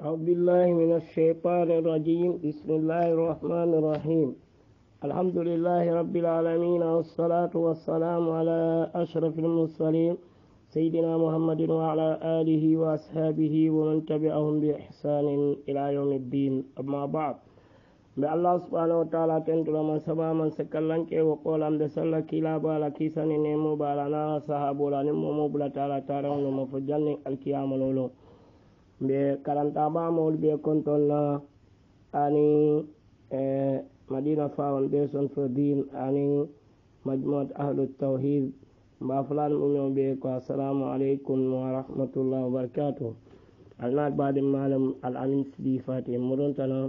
أعوذ بالله من الشيطان الرجيم بسم الله الرحمن الرحيم الحمد لله رب العالمين والصلاة والسلام على أشرف المرسلين سيدنا محمد وعلى آله وأصحابه ومن تبعهم بإحسان إلى يوم الدين أما بعد الله سبحانه وتعالى تنتظر من سبا من سكالنك وقول أم دسالة كلا بالا كيسان نمو بالانا صحابو لنمو مبلا تعالى تعالى ونمو فجلن الكيام نولو be karanta ba mol be konton na ani Madina Foundation for Deen ani majmuat ahlut tawhid ba fulan umyo be ko assalamu alaikum wa rahmatullahi wa barakatuh alnat ba'd malam al-amin sidi fatih muruntana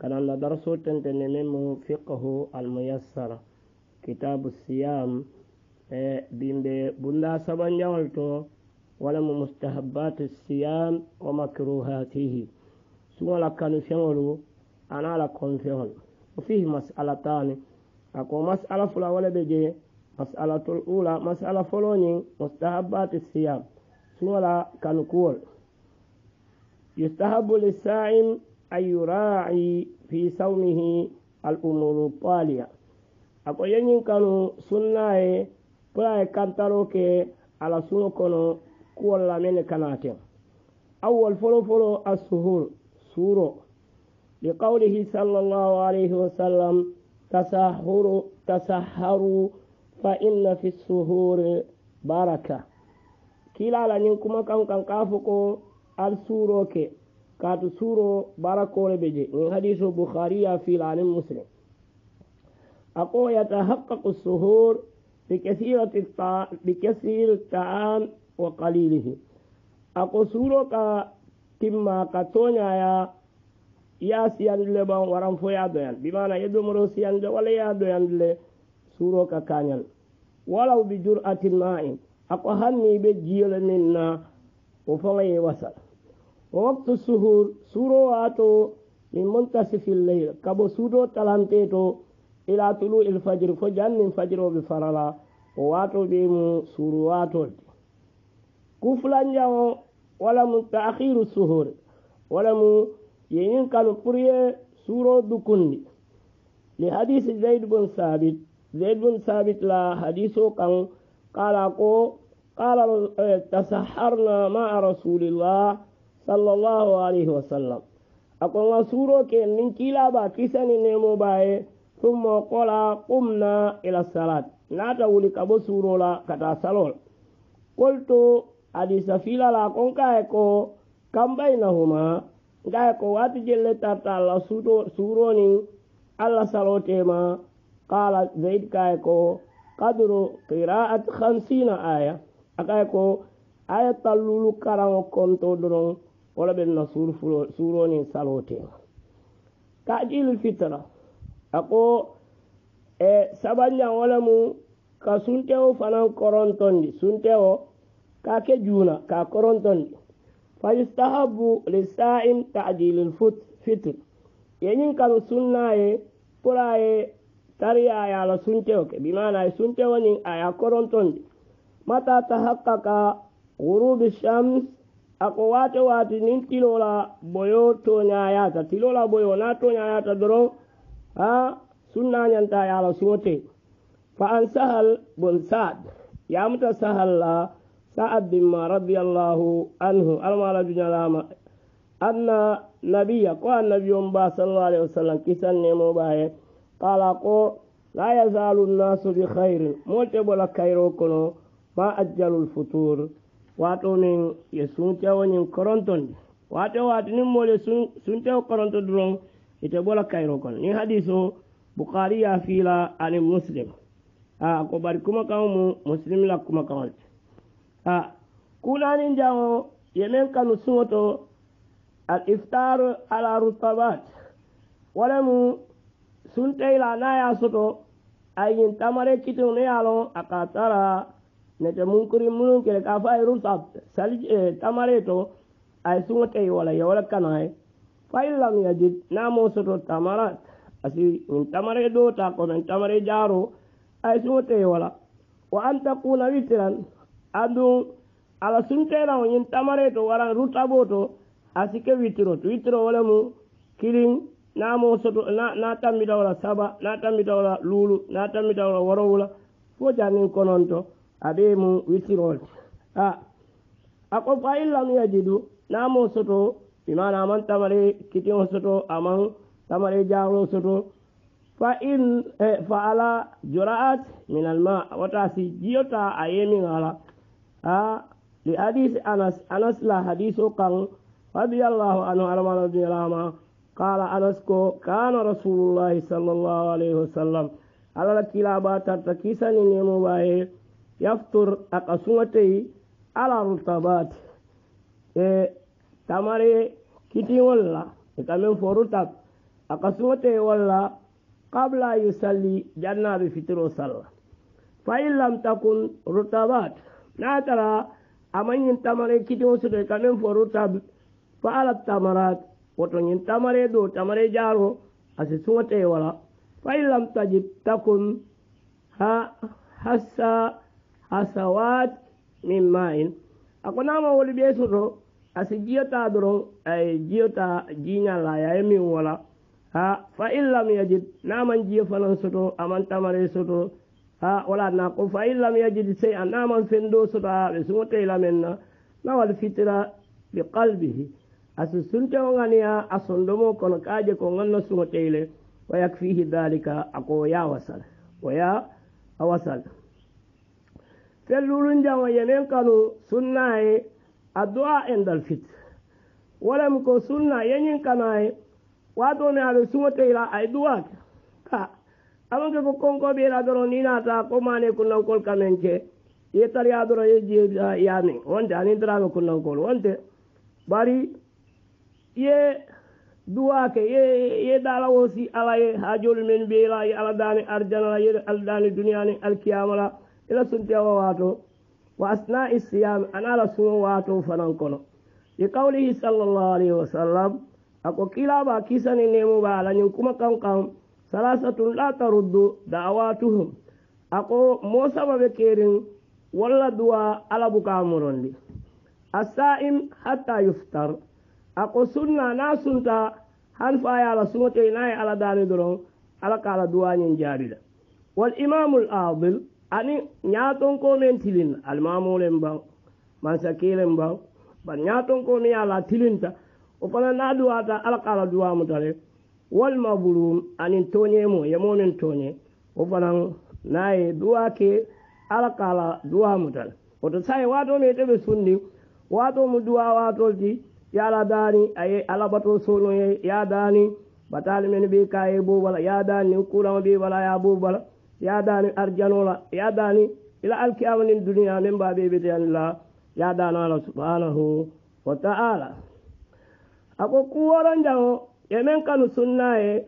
kananda darso tentene memo fiqhu al-muyassar kitab as-siyam bimbe bunda sabanyawalto ولم مستحبات الصيام ومكروهاته سوى كانوا فيولو أنا لكم فيول وفيه مسألتان أكو مسألة فلا ولا بيجي مسألة الأولى مسألة فلوني مستحبات الصيام سوى كانوا كول يستحب للصائم أن يراعي في صومه الأمور الطالية أكو ينين كانوا سنة فلا كانتروك على سنة كولا من كناتين أول فلو السهور سورو لقوله صلى الله عليه وسلم تسحروا فإن في السهور بركة كلا لنكم كان كافكو السورو كي كاتو سورو بركة بيجي من حديث البخاري في العالم مسلم أقول يتحقق السهور بكثير الطعام وقليله أقصورو كا تما كتونيا يا سيان لبان ورام فويا دويان بمعنى يدومرو سيان ولا يا دويان سورو كا كانيان ولو بجرأة الماء أقهني بجيل منا وفغي وصل ووقت السهور سورو آتو من منتصف الليل كبو سورو تلانتيتو إلى طلوع الفجر فجن الفجر بفرلا وواتو بيمو سورواتو كفلان جاو ولا من تأخير السهور ولا من ينين كانوا قرية سورو دكندي لحديث زيد بن ثابت لا حديثه كان قال تسحرنا مع رسول الله صلى الله عليه وسلم أقول سورو كن من كلا با كساني نمو باي ثم قال قمنا إلى الصلاة ناتا ولك أبو سورولا كتا سلول قلت أدي سفيلا لا كونكايكو كم بينهما كايكو واتجل تاتا سوروني الله سلوتيما قال زيد كايكو قدر قراءة 50 آية أكايكو آية تلولو كرام كنتو درون ولا بينا سوروني سلوتيما تأجيل الفطرة ako sabanya wala mu ka sunteo fanan korontondi sunteo ka ke juna ka korontondi fa yustahabu lisa'im ta'jil al-fitr yenin kan sunnaye puraye tariya ya la sunteo ke bimana sunteo ni aya korontondi mata tahaqqaqa ghurub ash-shams ako wate nin tilola boyo to nyaayata tilola boyo na to nyaayata doro سنة ينتهي على صوته فأن سهل بن سعد يا متى سهل سعد بن رضي الله عنه المال جنالama أن نبي قال النبي صلى الله عليه وسلم كسن مباهي قال لا يزال الناس بخير موتب ولا خيركم ما أجل الفطور واتو من يسونتي ونين كورنتون واتو نمول يسونتي كورنتون درون itabola kairo kon ni hadiso bukhari ya fila ani muslim ko bari kuma kawo muslim la kuma kawo kulani jawo yemen kanu sumoto al iftar ala rutabat wala mu suntai la na ya soto ayin tamare kitu ne yalo akatara ne te munkuri mulun ke ka fa rutab sali tamare to ay sumotai wala kanai فإن يجد نامو سطو التمرات أسي من تمري دوتا من تمري جارو أي سوتي ولا وأن تكون وترا أدو على سنتنا وين تمري تو ولا رتابوتو asike witiro wala mu kilin na mo soto na tambita wala saba na tambita wala lulu na tambita wala worowula fo janin kononto abe mu witiro ako fa illam yajidu na mo soto bimana aman tamare kitin soto aman tamare jaro soto fa ala jura'at min alma wata si jiyota ayemin ala li hadis anas la hadiso kan radiyallahu anhu alama radiyallahu qala anas ko kana rasulullah sallallahu alaihi wasallam ala kilaba tarta kisani nemo baye yaftur akasumate ala rutabat tamare kiti walla kamen forutab akasumate walla qabla yusalli jannabi fitro salla fa illam takun rutabat natara amanyin tamare kiti wosude kamen forutab fa ala tamarat woto nyin tamare do tamare jaro asi sumate wala fa illam tajid takun hasawat min ma'in akonama woli be soto asi jiyota doron ay jiyota jinya la ya min wala fa illam yajid naman jiyo fanan soto aman tamare soto wala na ko fa illam yajid say naman fendo soto be sumote la menna na wal fitra bi qalbihi asu sunte ngania asondomo kono kaje ko nganno sumote ile wa yakfihi dhalika ako ya wasal wa ya awasal fellulun jawa yenen kanu sunnae addu'a endal fit wala ko sunna yenin kanae wato ne abe sumote ila ay du'a ka amanke ko konko be la doro ni nata ko mane kunnan kol kamenke ye tari adoro ye je yani wonde ani drago kunnan kol wonde bari ye du'a ke ye dala wosi ala ye hajol men be la ye ala dani arjana ye aldani dunyani alkiyamala ila sunte wato wa asna isiyam ana la sumo wato fanan kono li qawlihi sallallahu alaihi wasallam ako kila ba kisani nemu ba la nyum kuma kan salasatun la taruddu da'awatuhum ako mo sababe kerin walla du'a ala buka murondi as-sa'im hatta yuftar ako sunna na sunta han fa ya la sumote nay ala dani doron ala kala du'a nyin jarida wal imamul adil ani nyaton ko men tilin al mamulen ba man sakilen ba ban nyaton ko mi ala tilinta o fana na du'a ta ala kala du'a mutale wal mabulum ani tonye mo yemo men tonye o fana nae du'a ke ala kala du'a mutale o to sai wato me tebe sunni wato mu du'a wato di ya la dani ay ala bato sono ya dani batali men be kaye bo wala ya dani kula be wala ya bo wala ya dani arjanola ya dani ila alkiyamin dunya men ba be be Allah ya dana Allah subhanahu wa ta'ala ako kuwaran jawo yemen kanu sunnae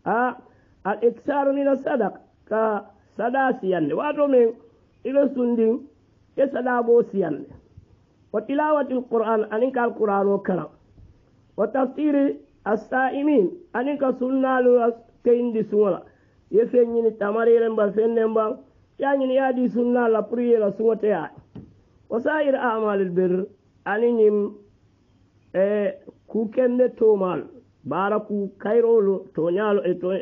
al iksaru min sadaq ka sadasiyan wato men ila sundin e sadabo siyan wa tilawati alquran aninka alqur'ano kana wa tafsiri as-sa'imin aninka sunnalu kayndi sunwala yefenyini tamarire mba fennemba yanyini yadi sunna la priye la sunwote ya wasair a'mal albir aninim ku kende tomal baraku kayrolo to nyalo to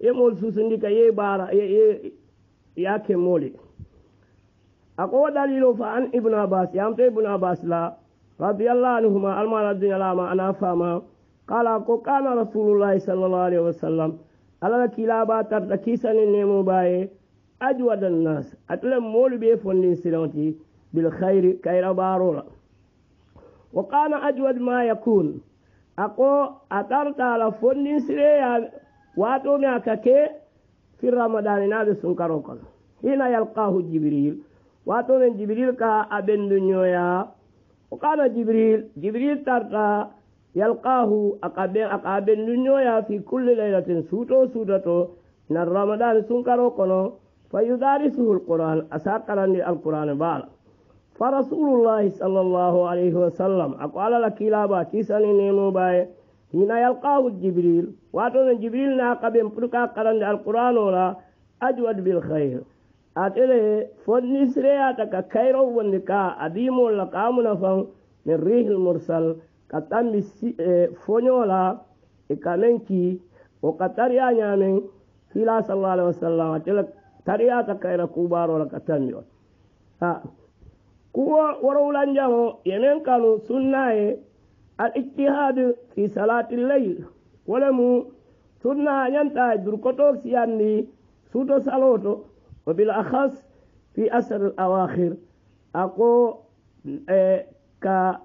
yemol susundika ye bara ye yake moli ako dalilo fa an ibn abbas yamte ibn abbas la radiyallahu anhuma almana dunya lama ana fama qala ko kana rasulullah sallallahu alaihi wasallam ala kilaba tarta kisani nemo baye ajwadan nas atle molu be fondin silanti bil khair kayra barola wa kana ajwad ma yakun ako atarta la fondin sire ya wato me akake fi ramadan nabe sunkaro kon hina yalqahu jibril wato men jibril ka abendu nyoya wa kana jibril tarta yalqahu akabendu nyoya fi kulli laylatin sudato na ramadan sunkaro kono fayudarisuhu alquran asaqalani alquran bal fa rasulullah sallallahu alaihi wasallam aqala lakilaba kisani nemo baye hina yalqahu jibril wato men jibril na kabem puka qarande alquran wala ajwad bil khair atele fonni sire ataka kairo wonde ka adimo la kamuna fan من ريح المرسل كتام فونيولا إكامنكي وكتاريا نيامن كلا صلى الله عليه وسلم تلك تاريا تكايرا كوبار ولا كتاميو كوا ورولان جامو يمن كانوا سنة الاجتهاد في صلاة الليل ولمو سنة ينتا دركتو سياني سوتو سالوتو وبالأخص في أسر الأواخر أكو ka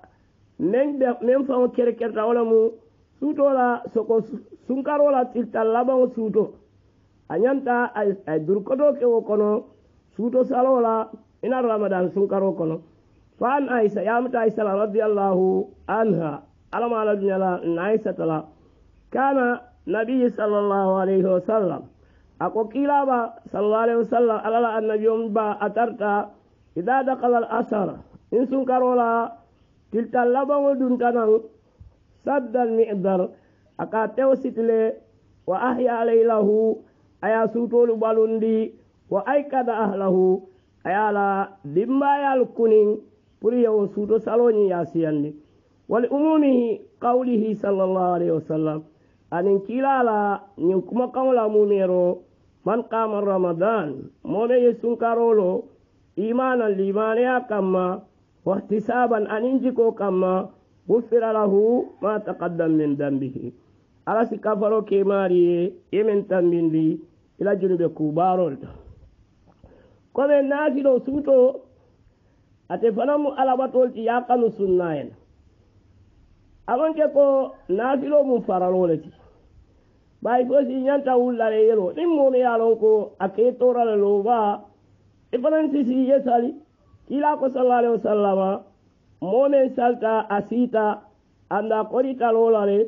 men fa kere kerta wala mu suto la soko sunkaro la tilta laban suto anyanta ay durkodo ke wokono suto salola ina ramadan sunkaro kono fa an aisha yamta aisha radhiyallahu anha alama ala dunyala aisha tala kana nabiy sallallahu alaihi wasallam ako kilaba sallallahu alaihi wasallam alala annabiyum ba atarta idha dakhala al-asr in sunkaro la tilta laban duntanan saddal mi'dar aka tewsitle wa ahya laylahu aya sutolu balundi wa aikada ahlahu ayala dimbayal kunin puri yaw suto saloni yasiyandi wal umumihi qawlihi sallallahu alaihi wasallam anin kilala nyin kuma kawla mumero man qama ramadan mome yesunkarolo imanan limaniya kamma واحتسابا أن ينجكو كما غفر له ما تقدم من ذنبه على سكافرو كماري يمن تنبين لي إلى جنوب كوبارول كما نازلو سوتو أتفنمو على بطول تياقنو سنين أمان كو نازلو مفرالولتي باي فوسي نانتا ولا يلو نمو ميالونكو أكيتورا للوبا إفنانسي سيجي kila ko sallallahu alaihi wasallama momen salta asita anda korita lolale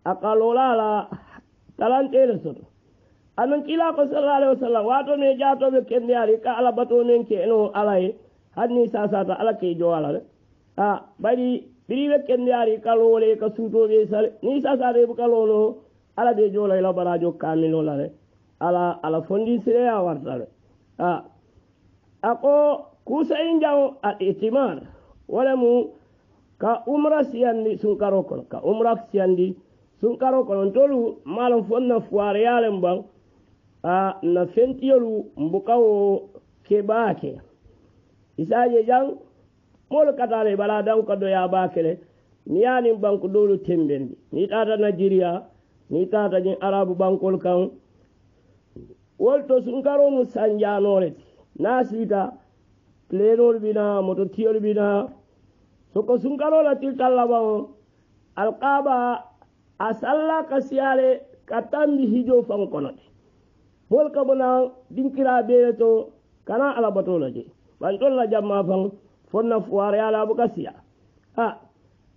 akalola la talantele soto anan kila ko sallallahu alaihi wasallam wato me jato be kende ari ka ala bato men ke no alay hanni sasata ala ke jowala bari biri be kende ari ka lole ka suto be sale ni sasare bu ka lolo ala de jola ila barajo kamilo la ala fondi sire ya wartale ako kusa injao al-itimar wala mu ka umra siyandi sunkaro kono ka umra siyandi sunkaro kono tolu malon fonna fuare yalen bang na fentiyolu mbukawo kebake isaje jang mol katale bala dan ko do ya bakele ni yani banku dolu tembendi ni tata Nigeria ni tata ni arabu bankol kan wolto sunkaro mu sanjanore nasita plenol bina mototiol bina soko sunkaro la tilta laban alqaba asalla kasiyale katandi hijo fankonote mol kabona dinkira beeto kana ala batolaje bantol la jamma fan fonna fuare ala bukasiya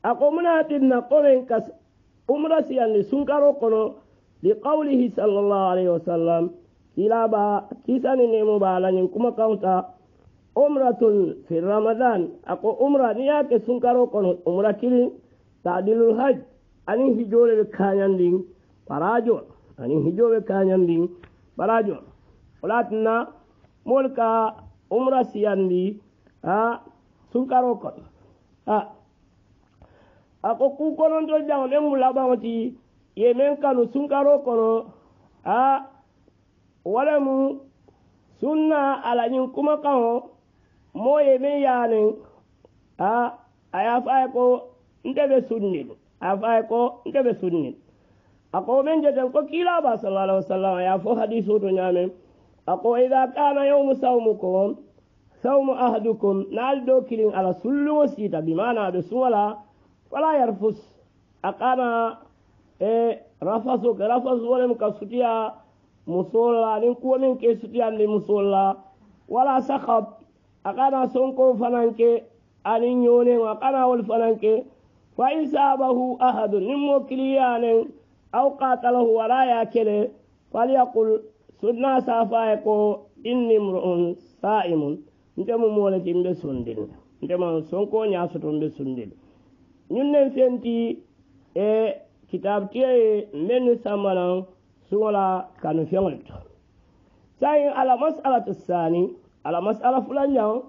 akomuna tinna qoren kas umra siyan sunkaro kono li qawlihi sallallahu alaihi wasallam kilaba kisani nemo bala nyin kuma kaunta umratun fi ramadan ako umra niya ke sunkaro kono umra kilin ta'dilul hajj ani hijole kanyanding parajo ani hijole kanyanding parajo olatna molka umra siyandi sunkaro kono ako ku kono to jaw le mulabawti yemen kanu sunkaro kono wala mu sunna ala nyin kuma kawo moye me yanen aya fa ko ndebe sunni afa ko ndebe sunni ako men jeten ko kila ba sallallahu alaihi wasallam ya fo hadithu to nyame ako idha kana yawm sawmukum sawmu ahadukum naldo kilin ala sullu wasita bimana be suwala wala yarfus akana rafasu wala mukasutia musola nin ko men ke sutiya ni musola wala sakhab akana sonko fananke anin yone wa kana wal fananke fa in sabahu ahad nimmo kiliyanen aw qatalahu wala yakele falyaqul sunna safa ko inni mur'un sa'imun ndemo mole timbe sundin ndemo sonko nyasoto mbe sundin ñunnen fenti kitab tiye men samalan suwala kanu fiangolto sai ala mas'alatu sani ala mas'ala fulanya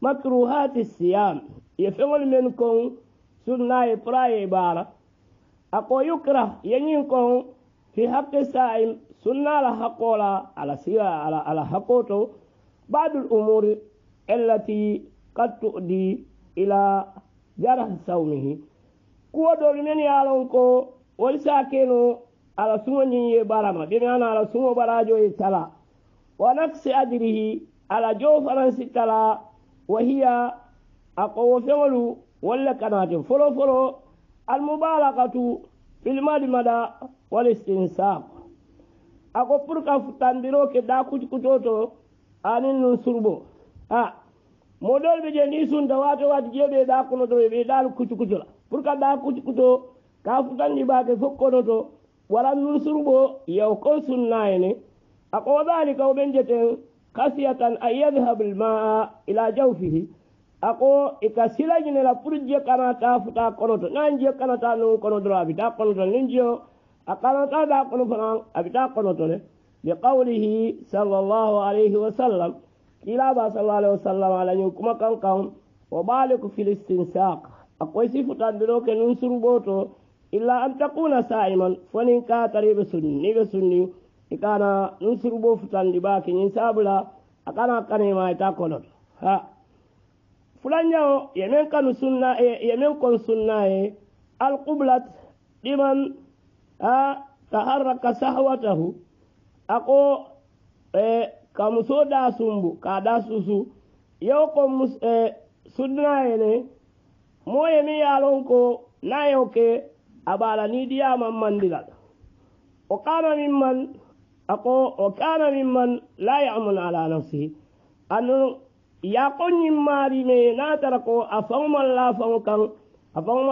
makruhati siyam ye fiangol men kon sunna praye bara ako yukra yanyin kon fi haqqi sa'im sunna la haqqola ala siya ala haqqoto بعض الأمور التي قد تؤدي إلى جرح صومه كو دول من يالونكو والساكنو على سمني برما بمعنى على سمو براجو يتلا ونقص أجره على جو فرنسي تلا وهي أقوى فعل ولا كانت فلو المبالغة في المدمدة والاستنساق أقوى فرقة فتندرو كدا كتوتو anin nun surbo modol be je ni sun da wato jebe da kono do be dal kucu la pour ka da kucu ka futan ni ba ke fokko do wala nun surbo yaw ko sunna ene ako dalika ben jeten khasiyatan ay yadhhab al ma'a ila jawfihi ako ikasila jine la pour je kana ta futa kono to nan je kana ta no kono do abi da kono to ninjo akana ta da kono fana abi da kono to le لقوله صلى الله عليه وسلم كلا با صلى الله عليه وسلم على يوكما كان وبالك في الاستنساق أقوي سيفة دروك ننصر بوتو إلا أن تكون سائما فنين كاتري بسني إكانا ننصر بوفتان لباكي ننسابلا أكانا كاني ما يتاكولت فلان يو يمين كان سنة يمين كن سنة القبلة لمن تحرك سهوته ako kamuso da sumbu ka da susu yau ko sunna ene moye mi yalon ko na yoke abala ni diya man mandila o kana mimman la ya'mun ala nafsihi anu ya konni mari me na tara ko afawma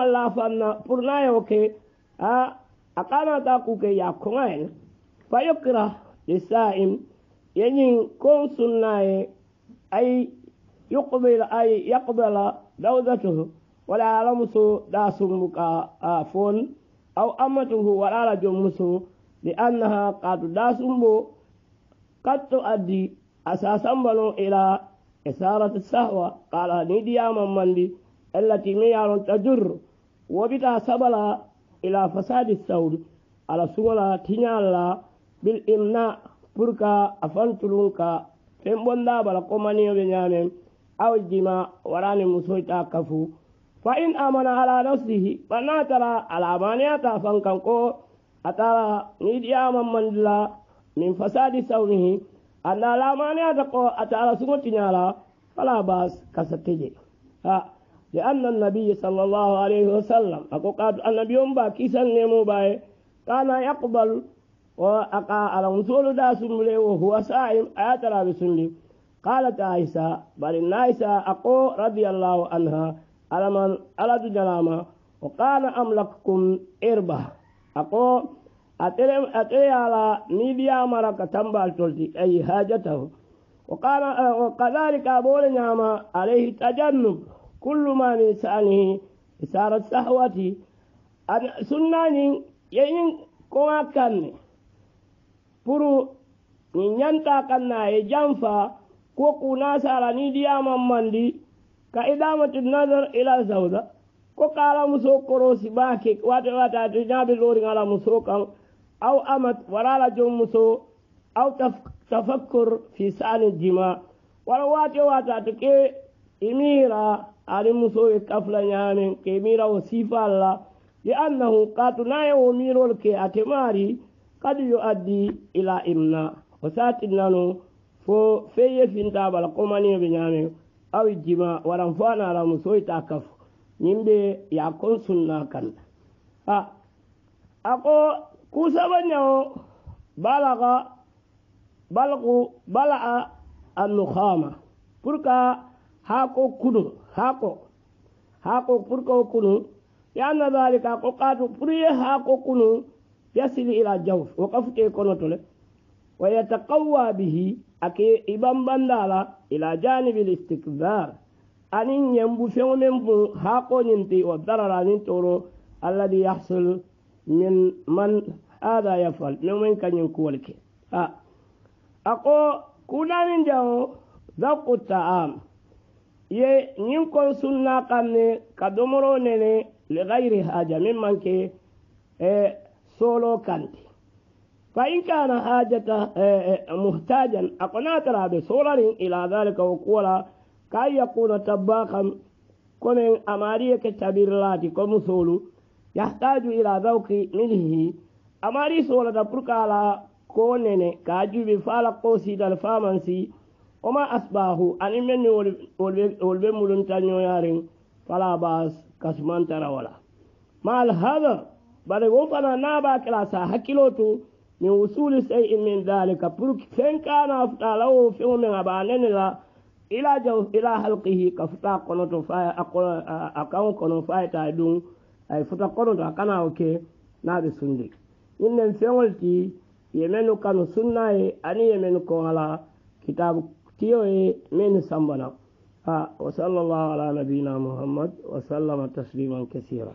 la fanna pour na yoke akana ta ku ke ya ko ngayen فيكره للسائم يجين كون سنة أي يقبل دوزته ولا يلمس داسمك فون أو أمته ولا جمس لأنها قد داسمه قد تؤدي أساسا بلو إلى إثارة السهوة قال نيديا مندي التي ميال تجر وبتا سبلا إلى فساد الثور على سولا تنيالا بالإمناء بركا أفنتلونكا فنبندا بلا قمانيو بنيامين أو الجماع وراني مسويتا كفو فإن آمن على نفسه فناترى على مانياتا فانكنكو أترى نيديا مندلا من فساد سونه أن على مانياتا أترى سمتنيالا فلا باس كستجي لأن النبي صلى الله عليه وسلم أقول النبي أمبا كيسا نمو باي كان يقبل وأقع على مسول دا سنبلي وهو سائم آترى بسنلي قالت عائشة بل النائسة أقو رضي الله عنها على من ألد جلاما وقال أملككم إربه أقو أتري على نيديا مرك تنبال تلتي أي حاجته وكذلك أبول نعمة عليه تجنب كل ما من سأنه إسارة سهوتي سناني يين كما كان puru ni nyanta kanna e jamfa ko kuna sala ni diyama mandi ka idamatu nazar ila zawda ko kala muso korosi bake wata to nyabe lori ngala muso kan aw amat warala jom muso aw tafakkur fi sa'an jima wala wata to ke imira ali muso e kafla nyame ke mira o sifalla li annahu qatuna yo mirol ke atemari قد يؤدي إلى إمناء وساتنانو فو في فينتا بلا قماني بنيامي أو الجماع ورنفانا على مسوي تاكف نيمبي يكون سنة كان أكو كوسا بنيو بلغ النخامة بركا هاكو كنو هاكو بركا كنو لأن ذلك أكو قاتو بريه هاكو كنو يصل إلى الجوف وقفت كونتول ويتقوى به أكي إبان بندالا إلى جانب الاستكبار أن ينبو فيومنبو هاقو ننتي والضرر ننتورو الذي يحصل من هذا يفعل من كان ينكولك أقو كنا ننجاو ذوق الطعام ينكون سنة كان كدومرو نيني لغير حاجة ممن كي سولو كانتي فإن كان حاجة محتاجا أقنات رابي سولارين إلى ذلك وقولا كي يكون طباخا كمن أمارية كتابير لاتي كمسولو يحتاج إلى ذوق منه أماري سولة بركة على كونين كاجو بفالق قوسي دالفامنسي وما أصباه أن من والبمولن تانيو يارين فلا باس كسمان ترى ولا مع هذا بل وفنا نابا كلاسا حكيلوتو من وصول شيء من ذلك برك فين كان أفتاله في من أبانين لا إلى حلقه كفتا قنوتو فاي أكاون قنو فاي تايدون أي فتا قنوتو أكانا أوكي نابي سندي إنن فيولتي يمنو كانوا سنة أني يمنو كوالا كتاب تيوي من سمبنا وصلى الله على نبينا محمد وسلم تسليما كثيرا